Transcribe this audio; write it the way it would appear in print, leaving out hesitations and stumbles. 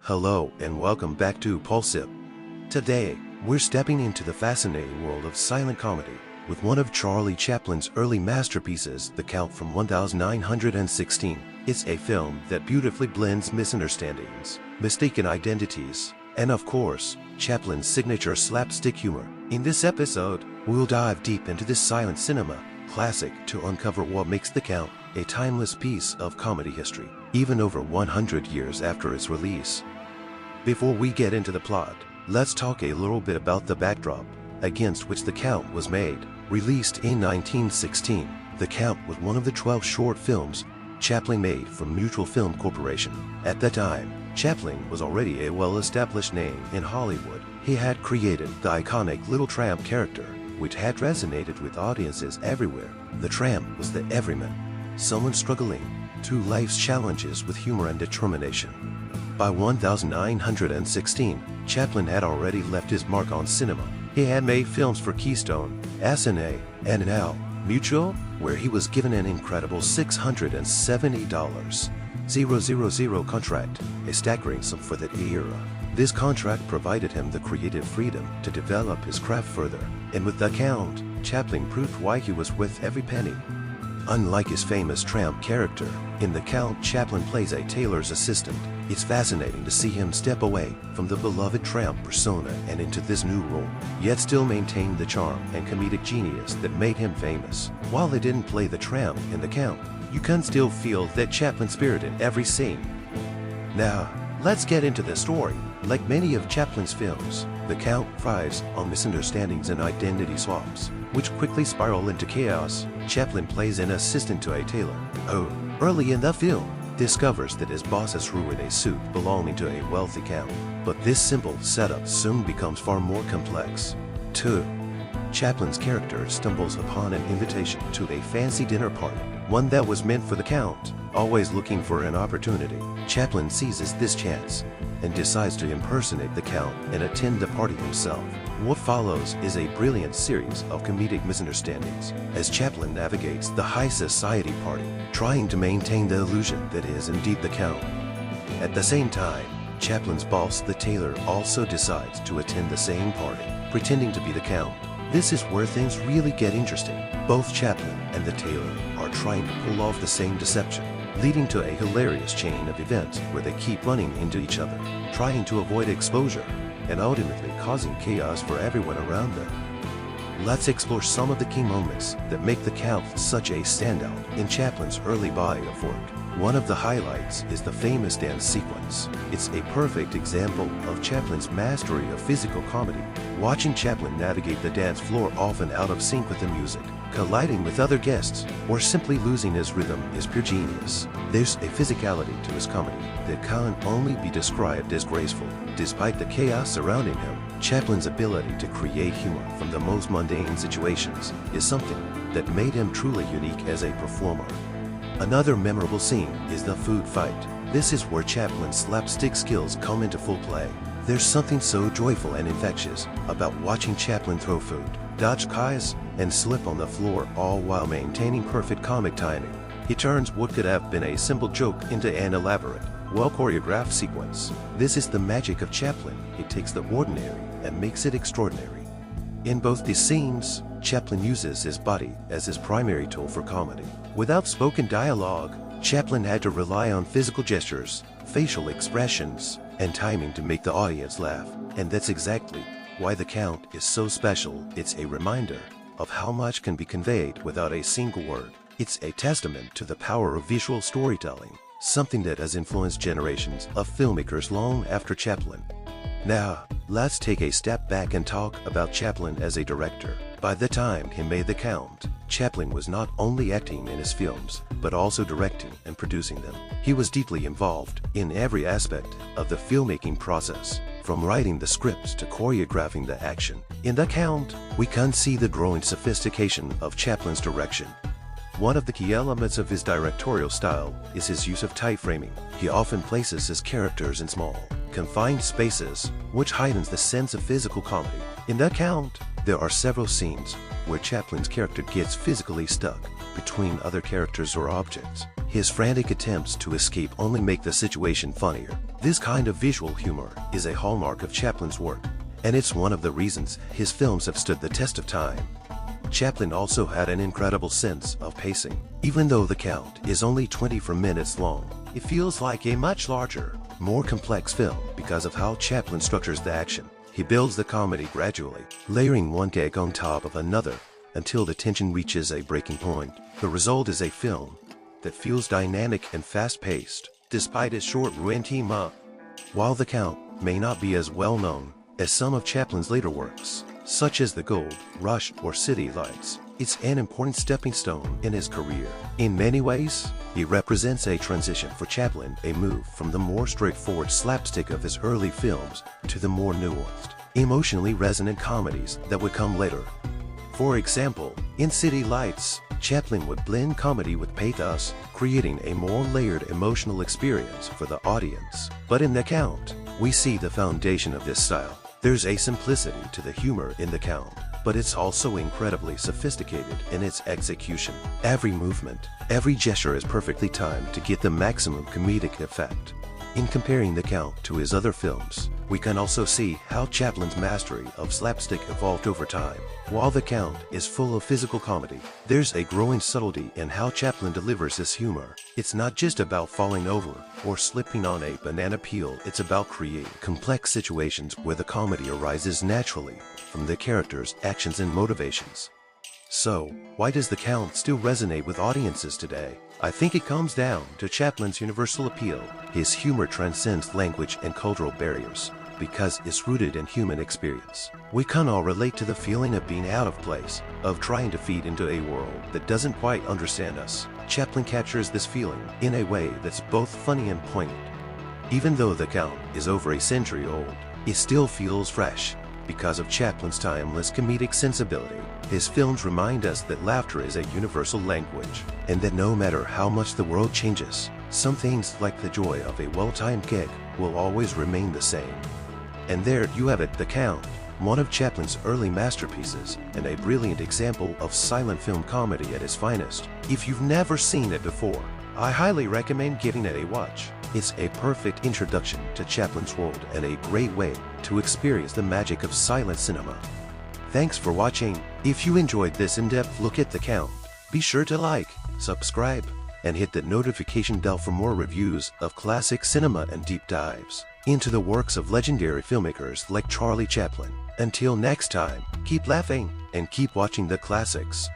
Hello and welcome back to Pulsip. Today, we're stepping into the fascinating world of silent comedy with one of Charlie Chaplin's early masterpieces, The Count from 1916. It's a film that beautifully blends misunderstandings, mistaken identities, and of course, Chaplin's signature slapstick humor. In this episode, we'll dive deep into this silent cinema classic to uncover what makes The Count a timeless piece of comedy history, even over 100 years after its release. Before we get into the plot, let's talk a little bit about the backdrop against which The Count was made. Released in 1916, The Count was one of the 12 short films Chaplin made for Mutual Film Corporation. At the time, Chaplin was already a well-established name in Hollywood. He had created the iconic Little Tramp character, which had resonated with audiences everywhere. The tramp was the everyman, someone struggling through life's challenges with humor and determination. By 1916, Chaplin had already left his mark on cinema. He had made films for Keystone, SNA, and now Mutual, where he was given an incredible $670,000 contract, a staggering sum for that era. This contract provided him the creative freedom to develop his craft further, and with The Count, Chaplin proved why he was worth every penny. Unlike his famous tramp character, in The Count, Chaplin plays a tailor's assistant. It's fascinating to see him step away from the beloved tramp persona and into this new role, yet still maintain the charm and comedic genius that made him famous. While they didn't play the tramp in The Count, you can still feel that Chaplin spirit in every scene. Now, let's get into the story. Like many of Chaplin's films, The Count thrives on misunderstandings and identity swaps, which quickly spiral into chaos. Chaplin plays an assistant to a tailor who, early in the film, discovers that his boss has ruined a suit belonging to a wealthy count. But this simple setup soon becomes far more complex. 2. Chaplin's character stumbles upon an invitation to a fancy dinner party, one that was meant for the Count. Always looking for an opportunity, Chaplin seizes this chance and decides to impersonate the Count and attend the party himself. What follows is a brilliant series of comedic misunderstandings as Chaplin navigates the high society party, trying to maintain the illusion that is indeed the Count. At the same time, Chaplin's boss, the tailor, also decides to attend the same party, pretending to be the Count. This is where things really get interesting. Both Chaplin and the tailor are trying to pull off the same deception, leading to a hilarious chain of events where they keep running into each other, trying to avoid exposure, and ultimately causing chaos for everyone around them. Let's explore some of the key moments that make The Count such a standout in Chaplin's early body of work. One of the highlights is the famous dance sequence. It's a perfect example of Chaplin's mastery of physical comedy. Watching Chaplin navigate the dance floor often out of sync with the music, colliding with other guests, or simply losing his rhythm is pure genius. There's a physicality to his comedy that can only be described as graceful. Despite the chaos surrounding him, Chaplin's ability to create humor from the most mundane situations is something that made him truly unique as a performer. Another memorable scene is the food fight. This is where Chaplin's slapstick skills come into full play. There's something so joyful and infectious about watching Chaplin throw food, dodge guys, and slip on the floor, all while maintaining perfect comic timing. He turns what could have been a simple joke into an elaborate, well-choreographed sequence. This is the magic of Chaplin. He takes the ordinary and makes it extraordinary. In both these scenes, Chaplin uses his body as his primary tool for comedy. Without spoken dialogue, Chaplin had to rely on physical gestures, facial expressions, and timing to make the audience laugh. And that's exactly why The Count is so special. It's a reminder of how much can be conveyed without a single word. It's a testament to the power of visual storytelling, something that has influenced generations of filmmakers long after Chaplin. Now, let's take a step back and talk about Chaplin as a director. By the time he made The Count, Chaplin was not only acting in his films, but also directing and producing them. He was deeply involved in every aspect of the filmmaking process, from writing the scripts to choreographing the action. In The Count, we can see the growing sophistication of Chaplin's direction. One of the key elements of his directorial style is his use of tight framing. He often places his characters in small, confined spaces, which heightens the sense of physical comedy. In The Count, there are several scenes where Chaplin's character gets physically stuck between other characters or objects. His frantic attempts to escape only make the situation funnier. This kind of visual humor is a hallmark of Chaplin's work, and it's one of the reasons his films have stood the test of time. Chaplin also had an incredible sense of pacing. Even though The Count is only 24 minutes long, it feels like a much larger, more complex film because of how Chaplin structures the action. He builds the comedy gradually, layering one gag on top of another until the tension reaches a breaking point. The result is a film that feels dynamic and fast-paced, despite its short runtime. While The Count may not be as well known as some of Chaplin's later works, such as The Gold Rush or City Lights, it's an important stepping stone in his career. In many ways, he represents a transition for Chaplin, a move from the more straightforward slapstick of his early films to the more nuanced, emotionally resonant comedies that would come later. For example, in City Lights, Chaplin would blend comedy with pathos, creating a more layered emotional experience for the audience. But in The Count, we see the foundation of this style. There's a simplicity to the humor in The Count, but it's also incredibly sophisticated in its execution. Every movement, every gesture is perfectly timed to get the maximum comedic effect. In comparing The Count to his other films, we can also see how Chaplin's mastery of slapstick evolved over time. While The Count is full of physical comedy, there's a growing subtlety in how Chaplin delivers his humor. It's not just about falling over or slipping on a banana peel, it's about creating complex situations where the comedy arises naturally from the characters' actions and motivations. So, why does The Count still resonate with audiences today? I think it comes down to Chaplin's universal appeal. His humor transcends language and cultural barriers because it's rooted in human experience. We can all relate to the feeling of being out of place, of trying to fit into a world that doesn't quite understand us. Chaplin captures this feeling in a way that's both funny and poignant. Even though The Count is over a century old, it still feels fresh because of Chaplin's timeless comedic sensibility. His films remind us that laughter is a universal language, and that no matter how much the world changes, some things like the joy of a well-timed gag will always remain the same. And there you have it, The Count, one of Chaplin's early masterpieces and a brilliant example of silent film comedy at its finest. If you've never seen it before, I highly recommend giving it a watch. It's a perfect introduction to Chaplin's world and a great way to experience the magic of silent cinema. Thanks for watching. If you enjoyed this in-depth look at The Count, be sure to like, subscribe, and hit the notification bell for more reviews of classic cinema and deep dives into the works of legendary filmmakers like Charlie Chaplin. Until next time, keep laughing and keep watching the classics.